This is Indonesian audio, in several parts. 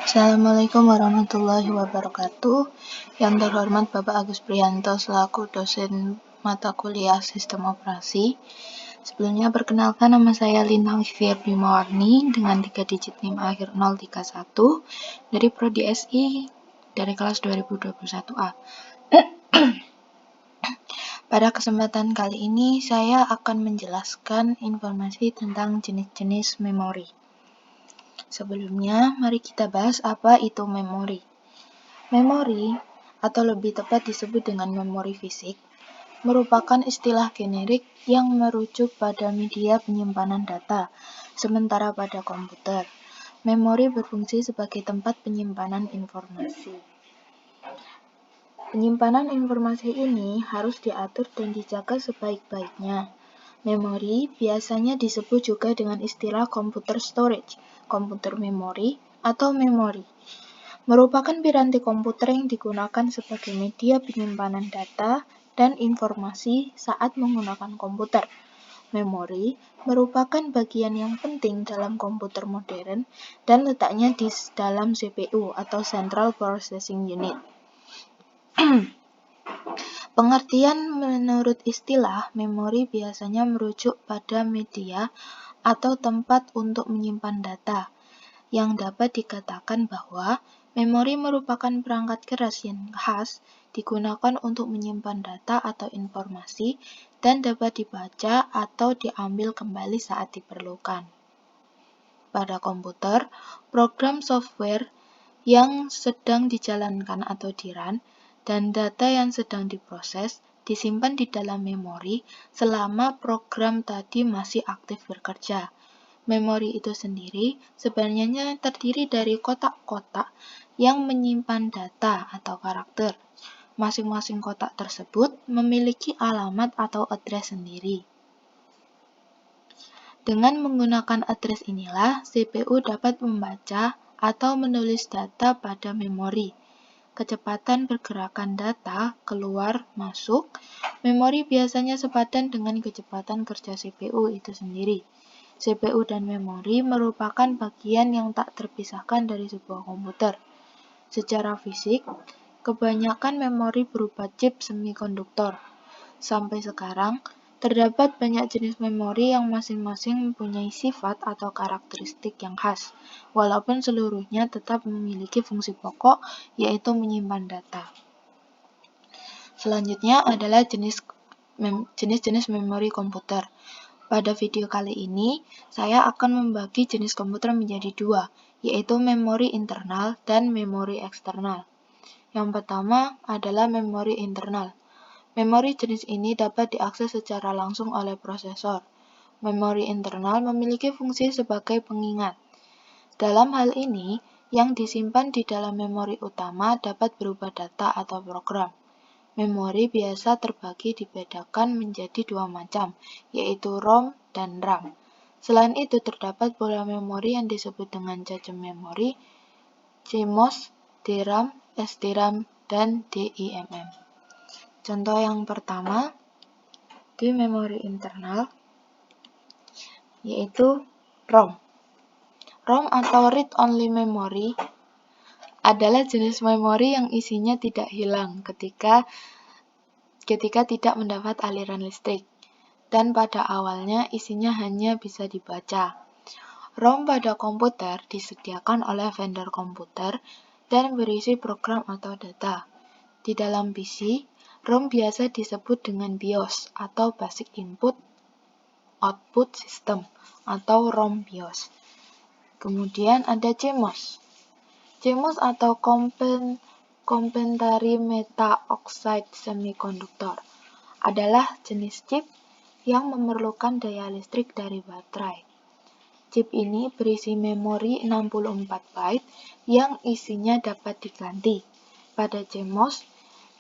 Assalamualaikum warahmatullahi wabarakatuh. Yang terhormat Bapak Agus Priyanto selaku dosen mata kuliah Sistem Operasi. Sebelumnya perkenalkan, nama saya Lintang Vivia Primawarni dengan 3 digit NIM akhir 031 dari Prodi SI dari kelas 2021A. Pada kesempatan kali ini saya akan menjelaskan informasi tentang jenis-jenis memori. Sebelumnya, mari kita bahas apa itu memori. Memori, atau lebih tepat disebut dengan memori fisik, merupakan istilah generik yang merujuk pada media penyimpanan data, sementara pada komputer, memori berfungsi sebagai tempat penyimpanan informasi. Penyimpanan informasi ini harus diatur dan dijaga sebaik-baiknya. Memori biasanya disebut juga dengan istilah computer storage, komputer memori, atau memori. Merupakan piranti komputer yang digunakan sebagai media penyimpanan data dan informasi saat menggunakan komputer. Memori merupakan bagian yang penting dalam komputer modern dan letaknya di dalam CPU atau Central Processing Unit. Pengertian menurut istilah memori biasanya merujuk pada media atau tempat untuk menyimpan data, yang dapat dikatakan bahwa memori merupakan perangkat keras yang khas digunakan untuk menyimpan data atau informasi dan dapat dibaca atau diambil kembali saat diperlukan. Pada komputer, program software yang sedang dijalankan atau di-run dan data yang sedang diproses disimpan di dalam memori selama program tadi masih aktif bekerja. Memori itu sendiri sebenarnya terdiri dari kotak-kotak yang menyimpan data atau karakter. Masing-masing kotak tersebut memiliki alamat atau address sendiri. Dengan menggunakan address inilah, CPU dapat membaca atau menulis data pada memori. Kecepatan pergerakan data keluar masuk memori biasanya sepadan dengan kecepatan kerja CPU itu sendiri. CPU dan memori merupakan bagian yang tak terpisahkan dari sebuah komputer. Secara fisik, kebanyakan memori berupa chip semikonduktor. Sampai sekarang, terdapat banyak jenis memori yang masing-masing mempunyai sifat atau karakteristik yang khas, walaupun seluruhnya tetap memiliki fungsi pokok, yaitu menyimpan data. Selanjutnya adalah jenis-jenis memori komputer. Pada video kali ini, saya akan membagi jenis komputer menjadi dua, yaitu memori internal dan memori eksternal. Yang pertama adalah memori internal. Memori jenis ini dapat diakses secara langsung oleh prosesor. Memori internal memiliki fungsi sebagai pengingat. Dalam hal ini, yang disimpan di dalam memori utama dapat berupa data atau program. Memori biasa terbagi dibedakan menjadi dua macam, yaitu ROM dan RAM. Selain itu, terdapat pola memori yang disebut dengan cache memori, CMOS, DRAM, SDRAM, dan DIMM. Contoh yang pertama di memori internal, yaitu ROM. ROM atau Read Only Memory adalah jenis memori yang isinya tidak hilang ketika tidak mendapat aliran listrik, dan pada awalnya isinya hanya bisa dibaca. ROM pada komputer disediakan oleh vendor komputer dan berisi program atau data. Di dalam PC, ROM biasa disebut dengan BIOS atau Basic Input Output System atau ROM BIOS. Kemudian ada CMOS. CMOS atau Complementary Metal Oxide Semiconductor adalah jenis chip yang memerlukan daya listrik dari baterai. Chip ini berisi memori 64 byte yang isinya dapat diganti. Pada CMOS,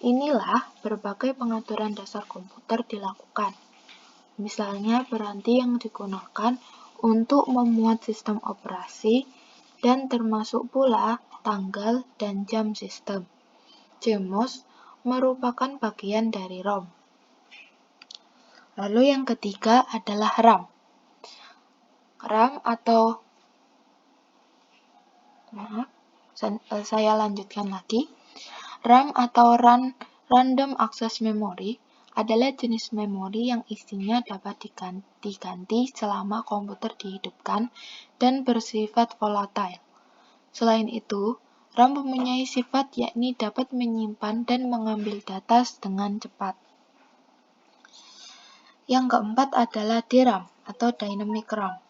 inilah berbagai pengaturan dasar komputer dilakukan. Misalnya piranti yang digunakan untuk memuat sistem operasi dan termasuk pula tanggal dan jam sistem. CMOS merupakan bagian dari ROM. Lalu yang ketiga adalah RAM. RAM Saya lanjutkan lagi. RAM atau Random Access Memory adalah jenis memori yang isinya dapat diganti selama komputer dihidupkan dan bersifat volatile. Selain itu, RAM mempunyai sifat yakni dapat menyimpan dan mengambil data dengan cepat. Yang keempat adalah DRAM atau Dynamic RAM.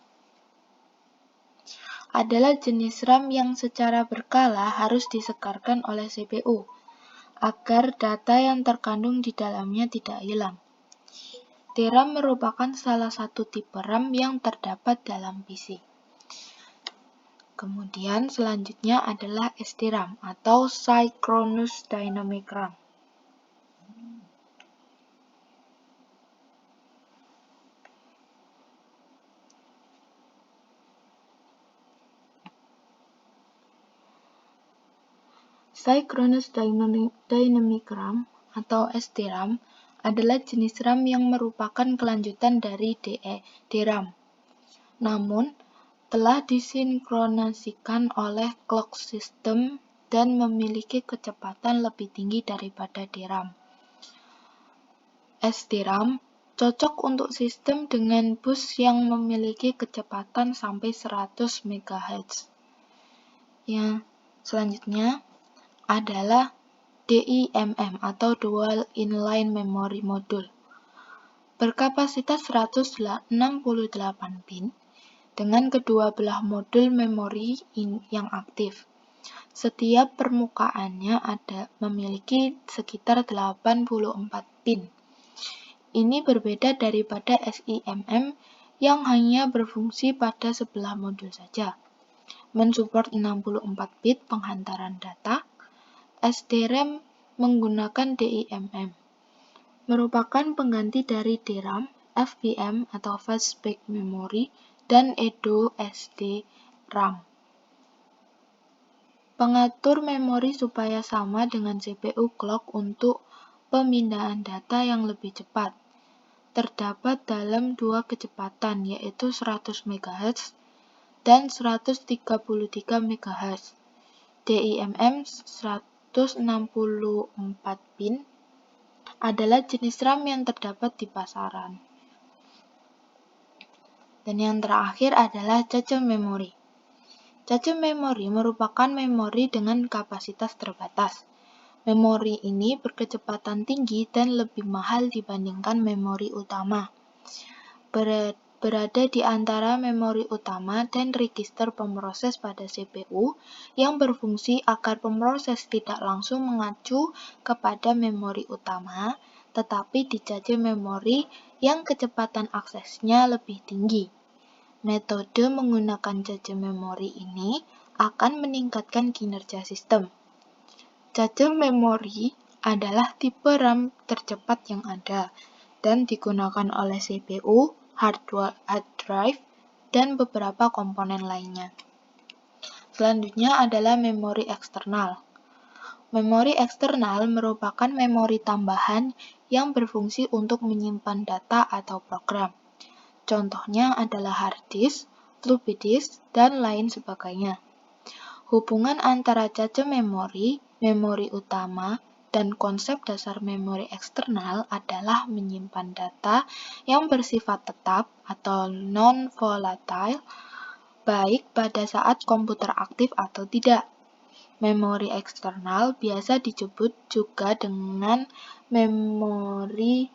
Adalah jenis RAM yang secara berkala harus disegarkan oleh CPU agar data yang terkandung di dalamnya tidak hilang. DRAM merupakan salah satu tipe RAM yang terdapat dalam PC. Kemudian selanjutnya adalah SDRAM atau Synchronous Dynamic RAM. Synchronous Dynamic RAM atau SDRAM adalah jenis RAM yang merupakan kelanjutan dari DRAM. Namun, telah disinkronasikan oleh clock system dan memiliki kecepatan lebih tinggi daripada DRAM. SDRAM cocok untuk sistem dengan bus yang memiliki kecepatan sampai 100 MHz. Yang selanjutnya adalah DIMM atau Dual Inline Memory Module. Berkapasitas 168 pin dengan kedua belah modul memori yang aktif. Setiap permukaannya memiliki sekitar 84 pin. Ini berbeda daripada SIMM yang hanya berfungsi pada sebelah modul saja. Mensupport 64 bit penghantaran data. SDRAM menggunakan DIMM. Merupakan pengganti dari DRAM, FPM atau Fastback Memory, dan Edo SD-RAM. Pengatur memori supaya sama dengan CPU clock untuk pemindahan data yang lebih cepat. Terdapat dalam dua kecepatan, yaitu 100 MHz dan 133 MHz. DIMM 164 pin adalah jenis RAM yang terdapat di pasaran. Dan yang terakhir adalah cache memory. Cache memory merupakan memori dengan kapasitas terbatas. Memori ini berkecepatan tinggi dan lebih mahal dibandingkan memori utama. Berada di antara memori utama dan register pemroses pada CPU yang berfungsi agar pemroses tidak langsung mengacu kepada memori utama, tetapi di cache memori yang kecepatan aksesnya lebih tinggi. Metode menggunakan cache memori ini akan meningkatkan kinerja sistem. Cache memori adalah tipe RAM tercepat yang ada dan digunakan oleh CPU, hard drive, dan beberapa komponen lainnya. Selanjutnya adalah memori eksternal. Memori eksternal merupakan memori tambahan yang berfungsi untuk menyimpan data atau program. Contohnya adalah hard disk, floppy disk, dan lain sebagainya. Hubungan antara cache memori, memori utama, dan konsep dasar memori eksternal adalah menyimpan data yang bersifat tetap atau non-volatile, baik pada saat komputer aktif atau tidak. Memori eksternal biasa disebut juga dengan memori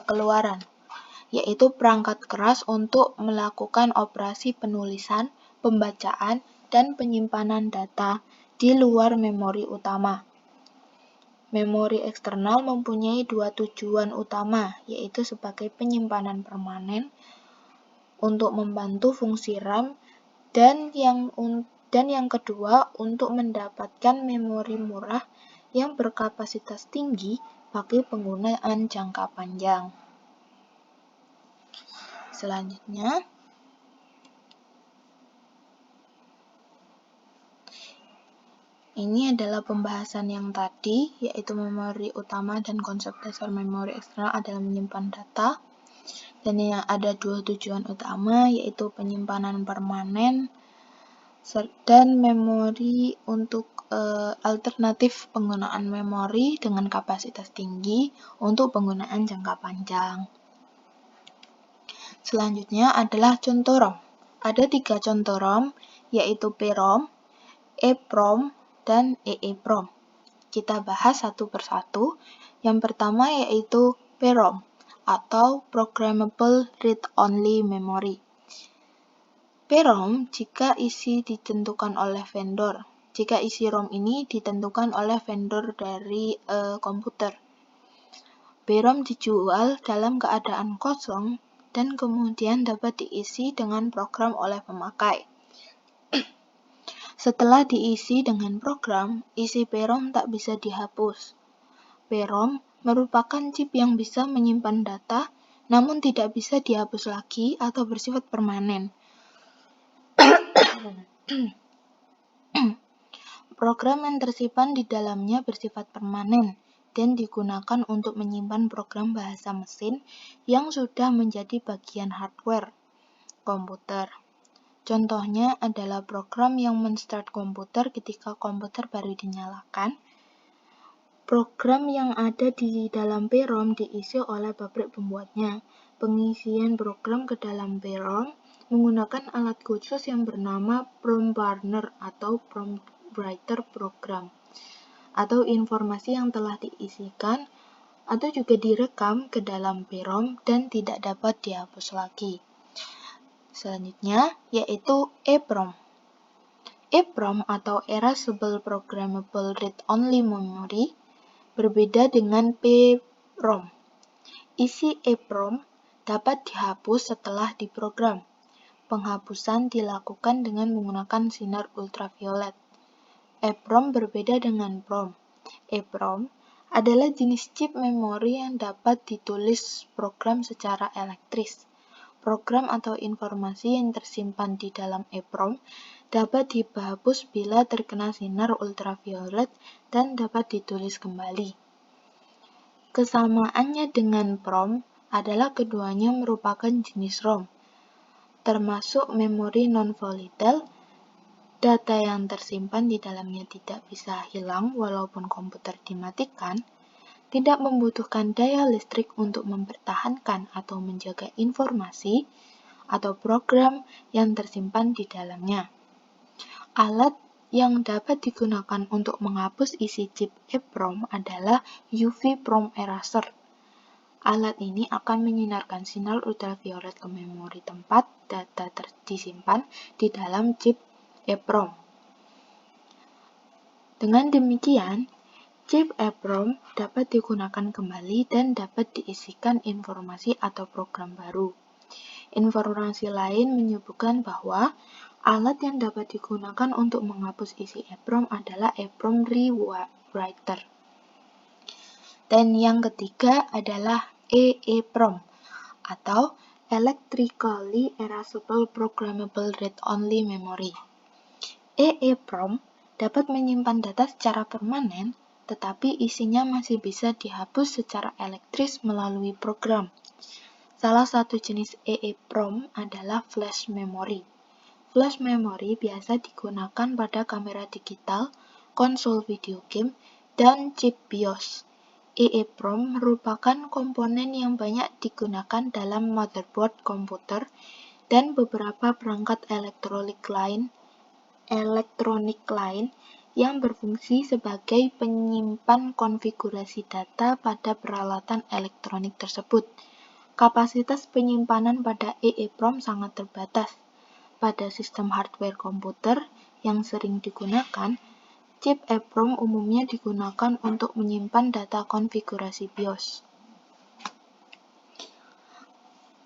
keluaran, yaitu perangkat keras untuk melakukan operasi penulisan, pembacaan, dan penyimpanan data di luar memori utama. Memori eksternal mempunyai dua tujuan utama, yaitu sebagai penyimpanan permanen untuk membantu fungsi RAM dan yang kedua untuk mendapatkan memori murah yang berkapasitas tinggi bagi penggunaan jangka panjang. Selanjutnya, ini adalah pembahasan yang tadi, yaitu memori utama dan konsep dasar memori eksternal adalah menyimpan data. Dan yang ada dua tujuan utama, yaitu penyimpanan permanen dan memori untuk alternatif penggunaan memori dengan kapasitas tinggi untuk penggunaan jangka panjang. Selanjutnya adalah contoh ROM. Ada 3 contoh ROM, yaitu PROM, EPROM, dan EEPROM. Kita bahas satu persatu. Yang pertama yaitu PROM atau Programmable Read-Only Memory. PROM jika isi ditentukan oleh vendor. Jika isi ROM ini ditentukan oleh vendor dari komputer. PROM dijual dalam keadaan kosong dan kemudian dapat diisi dengan program oleh pemakai. Setelah diisi dengan program, isi PROM tak bisa dihapus. PROM merupakan chip yang bisa menyimpan data, namun tidak bisa dihapus lagi atau bersifat permanen. Program yang tersimpan di dalamnya bersifat permanen dan digunakan untuk menyimpan program bahasa mesin yang sudah menjadi bagian hardware komputer. Contohnya adalah program yang men-start komputer ketika komputer baru dinyalakan. Program yang ada di dalam PROM diisi oleh pabrik pembuatnya. Pengisian program ke dalam PROM menggunakan alat khusus yang bernama PROM Burner atau PROM Writer program, atau informasi yang telah diisikan atau juga direkam ke dalam PROM dan tidak dapat dihapus lagi. Selanjutnya yaitu EPROM. EPROM atau Erasable Programmable Read-Only Memory berbeda dengan PROM. Isi EPROM dapat dihapus setelah diprogram. Penghapusan dilakukan dengan menggunakan sinar ultraviolet. EPROM berbeda dengan PROM. EPROM adalah jenis chip memori yang dapat ditulis program secara elektris. Program atau informasi yang tersimpan di dalam EPROM dapat dihapus bila terkena sinar ultraviolet dan dapat ditulis kembali. Kesamaannya dengan PROM adalah keduanya merupakan jenis ROM, termasuk memori non-volatile. Data yang tersimpan di dalamnya tidak bisa hilang walaupun komputer dimatikan, tidak membutuhkan daya listrik untuk mempertahankan atau menjaga informasi atau program yang tersimpan di dalamnya. Alat yang dapat digunakan untuk menghapus isi chip EPROM adalah UV PROM Eraser. Alat ini akan menyinarkan sinar ultraviolet ke memori tempat data disimpan di dalam chip EPROM. Dengan demikian, chip EPROM dapat digunakan kembali dan dapat diisikan informasi atau program baru. Informasi lain menyebutkan bahwa alat yang dapat digunakan untuk menghapus isi EPROM adalah EPROM Rewriter. Dan yang ketiga adalah EEPROM atau Electrically Erasable Programmable Read-Only Memory. EEPROM dapat menyimpan data secara permanen, tetapi isinya masih bisa dihapus secara elektris melalui program. Salah satu jenis EEPROM adalah flash memory. Flash memory biasa digunakan pada kamera digital, konsol video game, dan chip BIOS. EEPROM merupakan komponen yang banyak digunakan dalam motherboard komputer dan beberapa perangkat elektronik lain yang berfungsi sebagai penyimpan konfigurasi data pada peralatan elektronik tersebut. Kapasitas penyimpanan pada EEPROM sangat terbatas. Pada sistem hardware komputer yang sering digunakan, chip EEPROM umumnya digunakan untuk menyimpan data konfigurasi BIOS.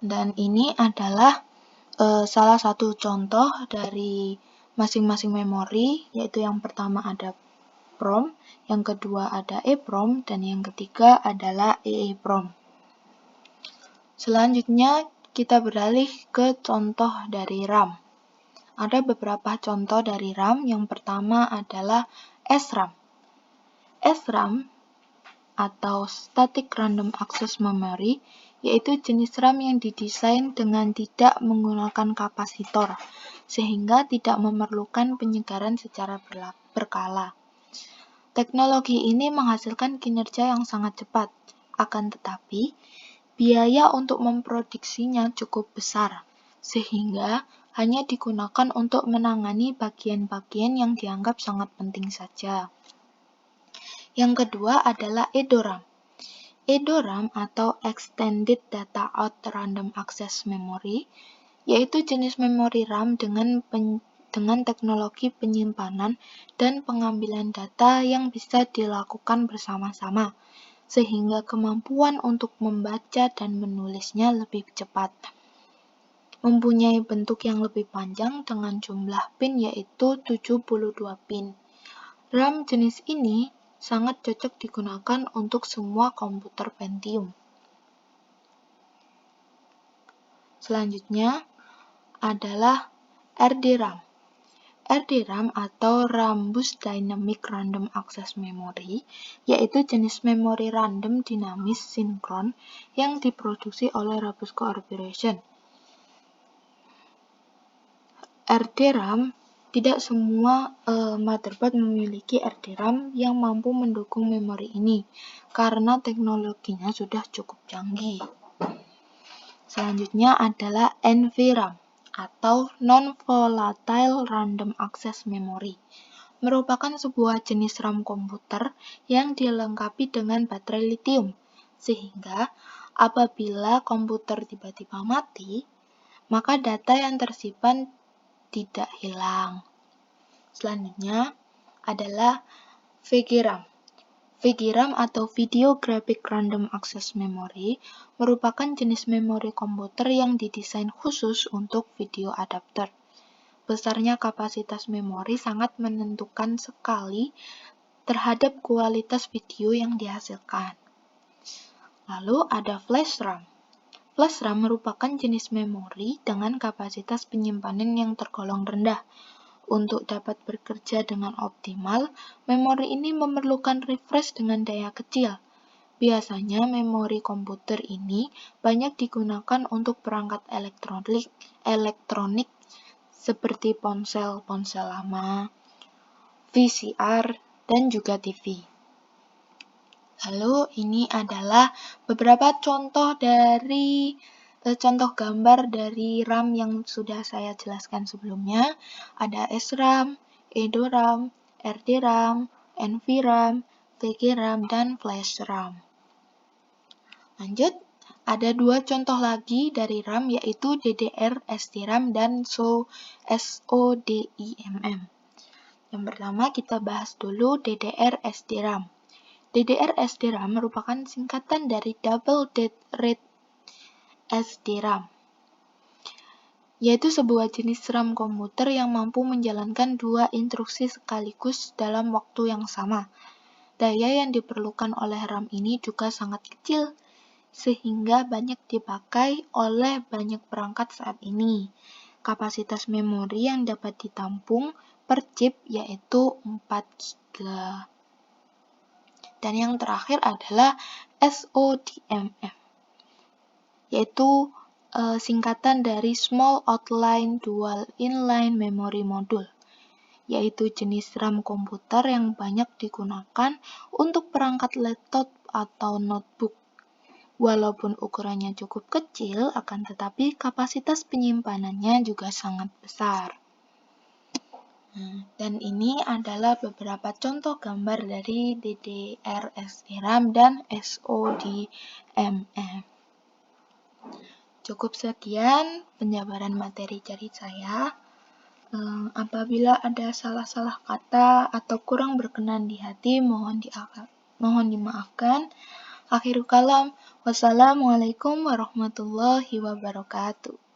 Dan ini adalah salah satu contoh dari masing-masing memori, yaitu yang pertama ada PROM, yang kedua ada EPROM, dan yang ketiga adalah EEPROM. Selanjutnya kita beralih ke contoh dari RAM. Ada beberapa contoh dari RAM. Yang pertama adalah SRAM. SRAM atau Static Random Access Memory yaitu jenis RAM yang didesain dengan tidak menggunakan kapasitor. sehingga tidak memerlukan penyegaran secara berkala. Teknologi ini menghasilkan kinerja yang sangat cepat, akan tetapi biaya untuk memproduksinya cukup besar, sehingga hanya digunakan untuk menangani bagian-bagian yang dianggap sangat penting saja. Yang kedua adalah EDORAM. EDORAM atau Extended Data Out Random Access Memory, yaitu jenis memori RAM dengan teknologi penyimpanan dan pengambilan data yang bisa dilakukan bersama-sama, sehingga kemampuan untuk membaca dan menulisnya lebih cepat. Mempunyai bentuk yang lebih panjang dengan jumlah pin yaitu 72 pin. RAM jenis ini sangat cocok digunakan untuk semua komputer Pentium. Selanjutnya adalah RDRAM. RDRAM atau Rambus Dynamic Random Access Memory, yaitu jenis memori random dinamis sinkron yang diproduksi oleh Rambus Corporation. RDRAM, tidak semua motherboard memiliki RDRAM yang mampu mendukung memori ini, karena teknologinya sudah cukup canggih. Selanjutnya adalah NVRAM, atau Non-Volatile Random Access Memory, merupakan sebuah jenis RAM komputer yang dilengkapi dengan baterai litium, sehingga apabila komputer tiba-tiba mati, maka data yang tersimpan tidak hilang. Selanjutnya adalah VGRAM. VGRAM atau Video Graphic Random Access Memory merupakan jenis memori komputer yang didesain khusus untuk video adapter. Besarnya kapasitas memori sangat menentukan sekali terhadap kualitas video yang dihasilkan. Lalu ada Flash RAM. Flash RAM merupakan jenis memori dengan kapasitas penyimpanan yang tergolong rendah. Untuk dapat bekerja dengan optimal, memori ini memerlukan refresh dengan daya kecil. Biasanya memori komputer ini banyak digunakan untuk perangkat elektronik seperti ponsel lama, VCR, dan juga TV. Lalu ini adalah beberapa contoh gambar dari RAM yang sudah saya jelaskan sebelumnya. Ada SRAM, EDORAM, RDRAM, NVRAM, VGRAM, dan Flash RAM. Lanjut, ada dua contoh lagi dari RAM yaitu DDR, SDRAM, dan SODIMM. Yang pertama kita bahas dulu DDR, SDRAM. DDR SDRAM merupakan singkatan dari Double Date Rate SDRAM, yaitu sebuah jenis RAM komputer yang mampu menjalankan dua instruksi sekaligus dalam waktu yang sama. Daya yang diperlukan oleh RAM ini juga sangat kecil, sehingga banyak dipakai oleh banyak perangkat saat ini. Kapasitas memori yang dapat ditampung per chip yaitu 4 GB. Dan yang terakhir adalah SODIMM, yaitu singkatan dari Small Outline Dual Inline Memory Module, yaitu jenis RAM komputer yang banyak digunakan untuk perangkat laptop atau notebook. Walaupun ukurannya cukup kecil, akan tetapi kapasitas penyimpanannya juga sangat besar. Dan ini adalah beberapa contoh gambar dari DDR SDRAM dan SODIMM. Cukup sekian penjabaran materi dari saya. Apabila ada salah-salah kata atau kurang berkenan di hati, mohon dimaafkan. Akhirul kalam, wassalamualaikum warahmatullahi wabarakatuh.